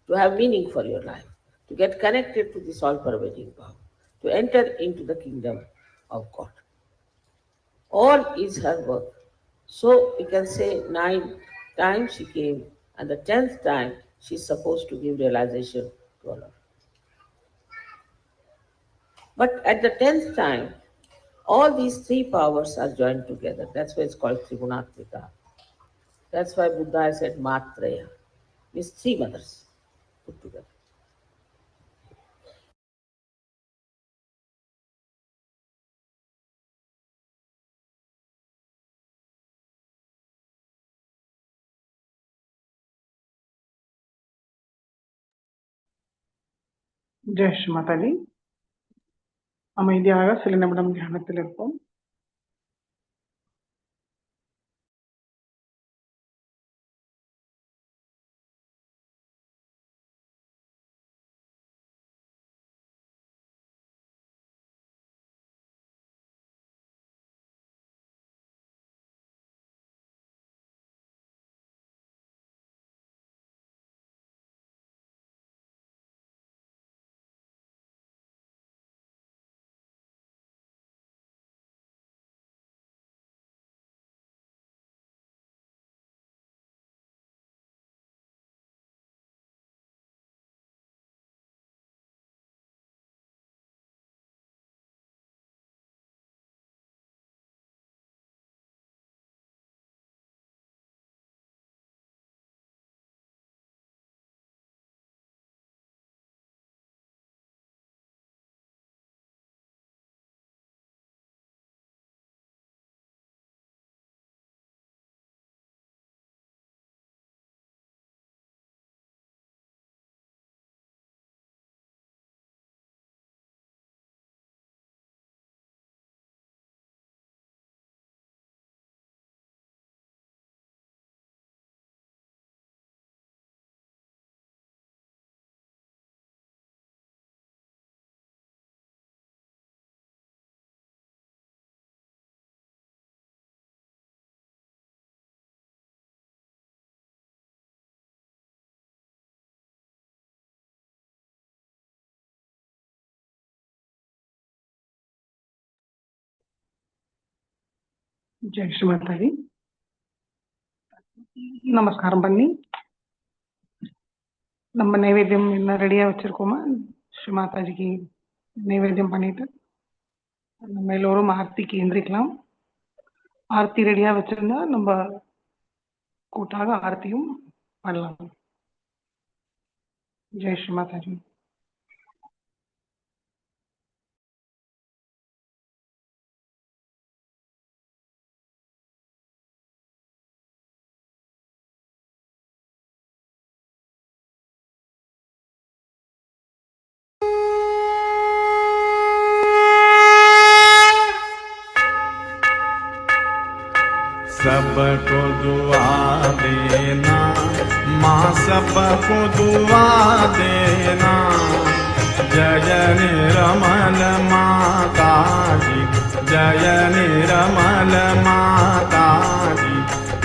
to have meaning for your life, to get connected to this all-pervading power, to enter into the kingdom of God. All is her work. So we can say 9 times she came, and the 10th time she's supposed to give realization to all of us. But at the 10th time, all these three powers are joined together. That's why it's called Trigunatmika. That's why Buddha said Matraya, means three mothers put together. Jai Sri Mataji. அமைதியாக சில நிமிடம் தியானத்தில் இருப்போம். జై శ్రీమాతాజీ. நமஸ்காரம் பண்ணி நம்ம நைவேத்தியம் என்ன ரெடியாக வச்சுருக்கோமா, ஸ்ரீமாதாஜிக்கு நைவேத்தியம் பண்ணிட்டு நம்ம எல்லோரும் ஆர்த்திக்கு எந்திரிக்கலாம். ஆர்த்தி ரெடியாக வச்சுருந்தா நம்ம கூட்டாக ஆர்த்தியும் பண்ணலாம். ஜெய் ஸ்ரீமாதாஜி. सबको दुआ देना माँ, सबको दुआ देना। जय निर्मल माता जी, जय निर्मल माता जी,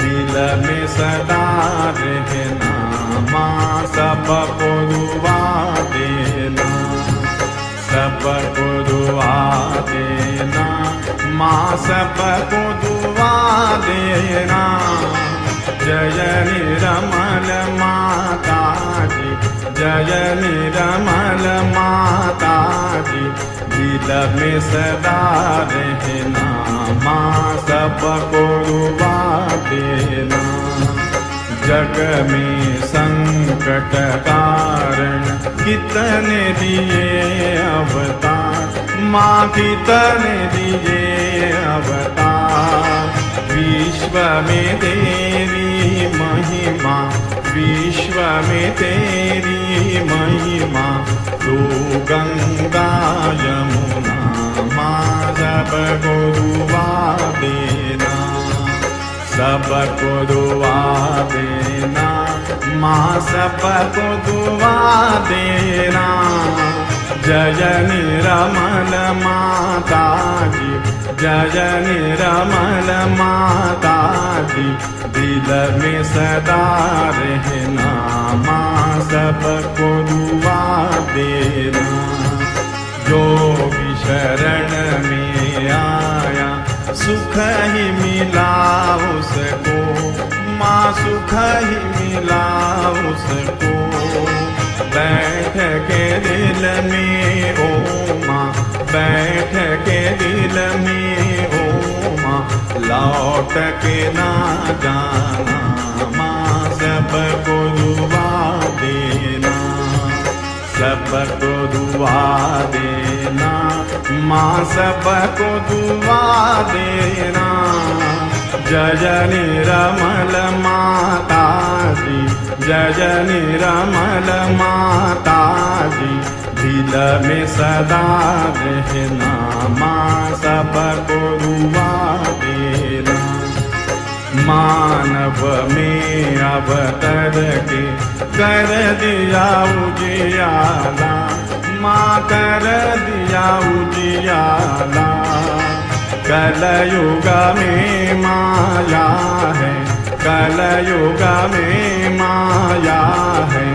दिल में सदा रहना माँ, सबको दुआ देना, सबको दुआ देना माँ, सबको दुआ देना। जय निर्मल माता जी, जय निर्मल माता जी, दिल में सदा रहना माँ, सबको दुआ देना। जग में संकट कारण कितने दिए अवतार माँ, कितने दिए अवतार। विश्व में तेरी महिमा, विश्व में तेरी महिमा, तू गंगा यमुना माँ, सबको दुआ देना, सबको दुआ देना माँ, सबको दुआ देना। जय निर्मल माता जी, जय निर्मल माता जी, दिल में सदा रहना माँ, सबको दुआ देना। जो भी शरण में आया सुख ही मिला उसको माँ, सुख ही मिला उसको। बैठ के दिल में ओ माँ, बैठ के दिल में ओ माँ, लौट के ना जाना माँ, सबको दुआ देना, सबको दुआ देना माँ, सबको दुआ देना। जय निर्मल माता जी, जय निर्मल माता जी, दिल में सदा रहना माँ, सबको दुआ देना। मानव में अवतर के कर दिया उजियाला माँ, कर दिया उजियाला। कलयुग में माया है, कलयुग में माया है,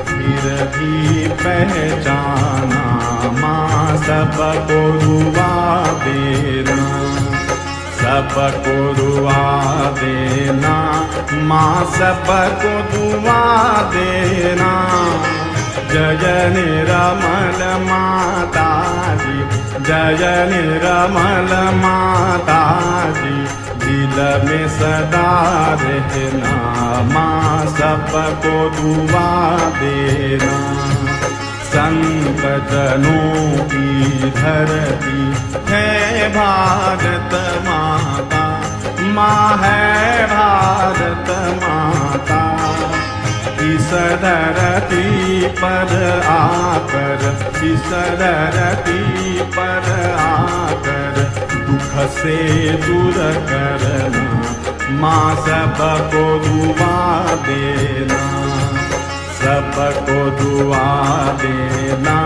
फिर भी पहचाना माँ, सबको दुआ देना, सबको दुआ देना माँ, सबको दुआ देना। जय निर्मल माता जी, जय निर्मल माता जी, दिल में सदा रहना माँ, सबको दुआ देना। संत जनों की धरती है भारत माता, माँ है भारत माता। इस धरती पर आकर, इस धरती पर आकर, दुख से दूर करना माँ, सबको दुआ देना, सबको दुआ देना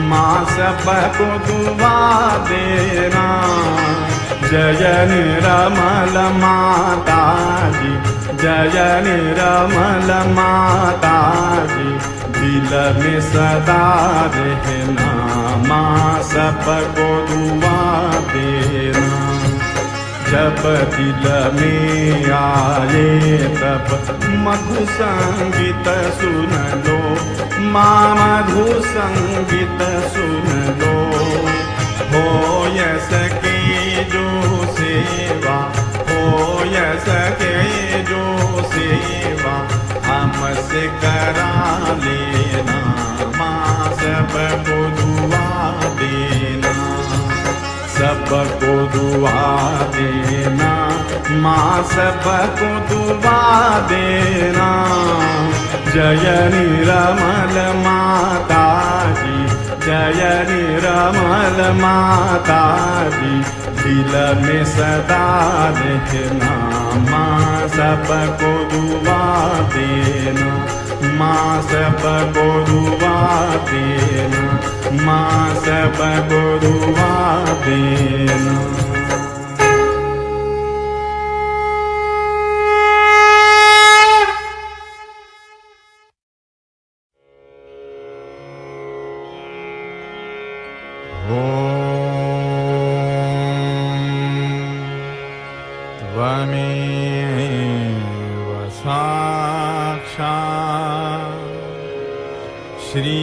माँ, सबको दुआ देना। जय निर्मल माता जी, जय निर्मल माता जी, दिल में सदा रहना माँ, सबको दुआ देना। जब दिल में आए तब मधु संगीत सुन लो, माँ मधु संगीत सुन लो। हो सके जो सेवा, हो सके जो सेवा हमसे करा लेना, माँ सबको दुआ देना, सबको दुआ देना, माँ सबको दुआ देना। जय निरमल माता जी, जय निरमल माता जी, दिल में सदा रहना, माँ सबको दुआ देना, माँ सबको दुआ देना, माँ सबको दुआ देना। त्वमेव साक्षात् श्री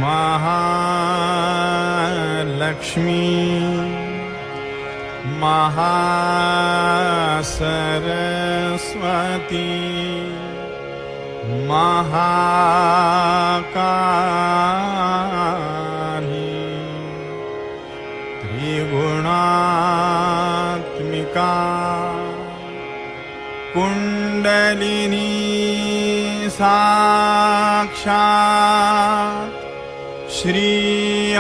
महालक्ष्मी महासरस्वती महाकाली त्रिगुणात्मिका कुंडलिनी साक्षात् श्री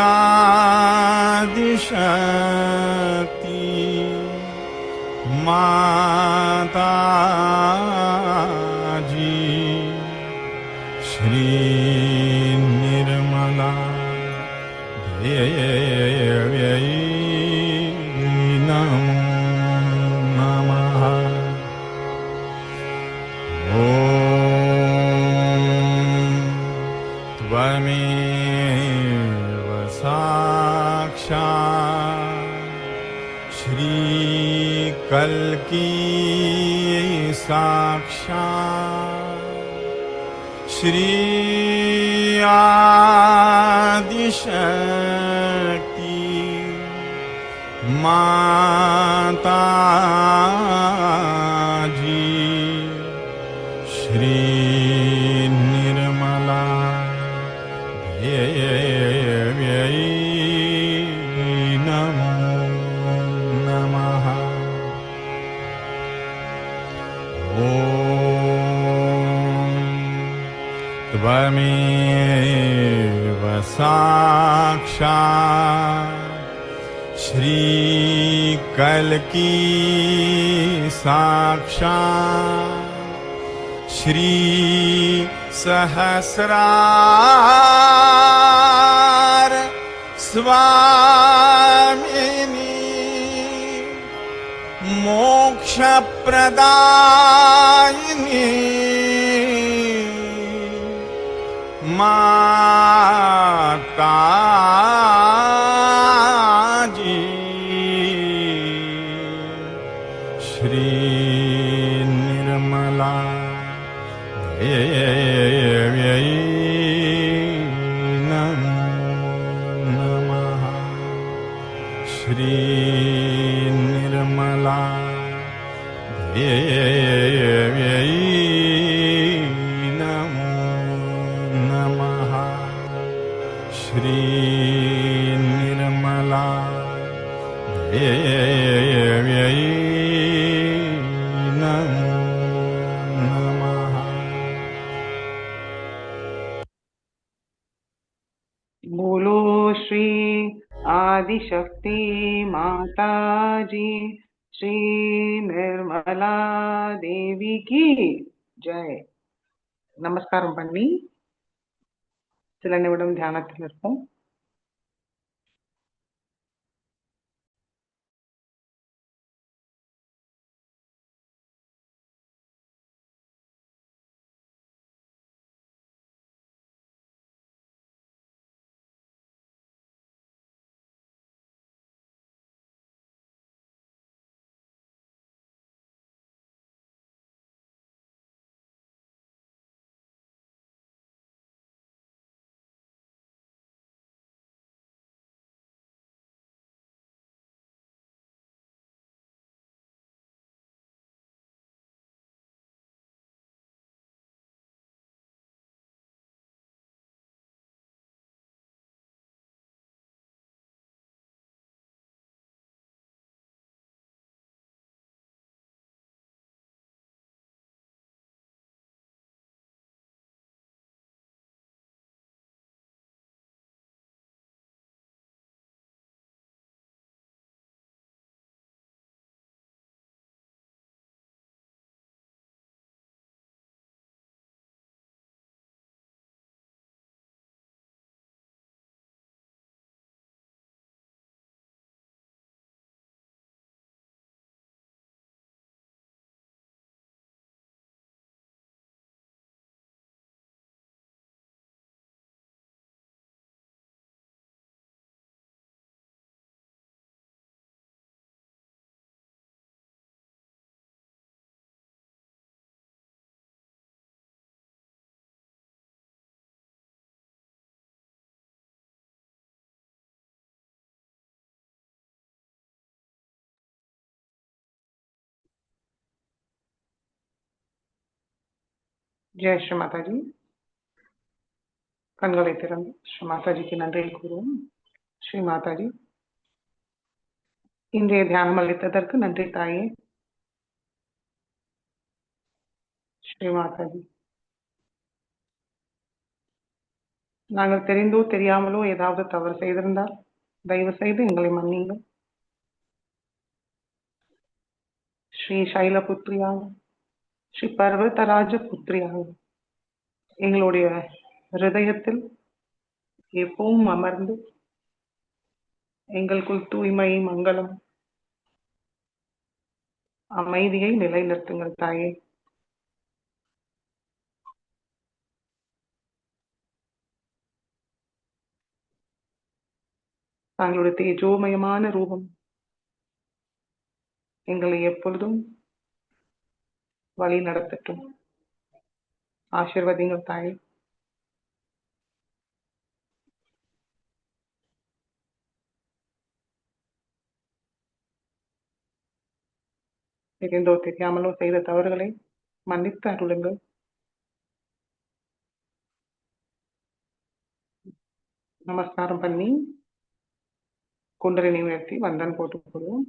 आदिशक्ति माता जी, श्री निर्मला देव्यै नमो नमः। त्वमेव साक्षात् श्री कल्की साक्षात् श्री आदिशक्ति माता जी, श्री निर्मला देव्यै नमो नमः। त्वमेव साक्षात् श्री कल्की साक्षात् श्री सहस्रार स्वामिनी मोक्ष प्रदायिनी माता जी, श्री निर्मला देव्यै नमो नमः। श्री निर्मला देव्यै नमो नमः। श्री निर्मला देव्यै नमो नमः। बोलो श्री आदिशक्ति माता जी, श्री निर्मला देवी की जय. நமஸ்காரம் பண்ணி சில நிமிடம் தியானத்தில் இருப்போம். ஜெய் ஸ்ரீ மாதாஜி. கண்களை திறந்து ஸ்ரீ மாதாஜிக்கு நன்றி கூறுவோம். ஸ்ரீ மாதாஜி, இன்றைய தியானம் அளித்ததற்கு நன்றி தாயே. ஸ்ரீ மாதாஜி, நாங்கள் தெரிந்தோ தெரியாமலோ ஏதாவது தவறு செய்திருந்தால் தயவு செய்து எங்களை மன்னியுங்கள். ஸ்ரீ சைலபுத்ரியாக, ஸ்ரீ பர்வதராஜ புத்ரியாக எங்களுடைய ஹிருதயத்தில் எப்பவும் அமர்ந்து எங்களுக்குள் தூய்மை, மங்களம், அமைதியை நிலைநிறுத்துங்கள் தாயே. தங்களுடைய தேஜோமயமான ரூபம் எங்களை எப்பொழுதும் வழி நடத்தட்டும். ஆசீர்வதிங்கள் தாயே. தெரிந்தோ தெரியாமலோ செய்த தவறுகளை மன்னித்து அருளுங்கள். நமஸ்காரம் பண்ணி குண்டலினி உயர்த்தி வந்தன் போட்டுக் கொள்வோம்.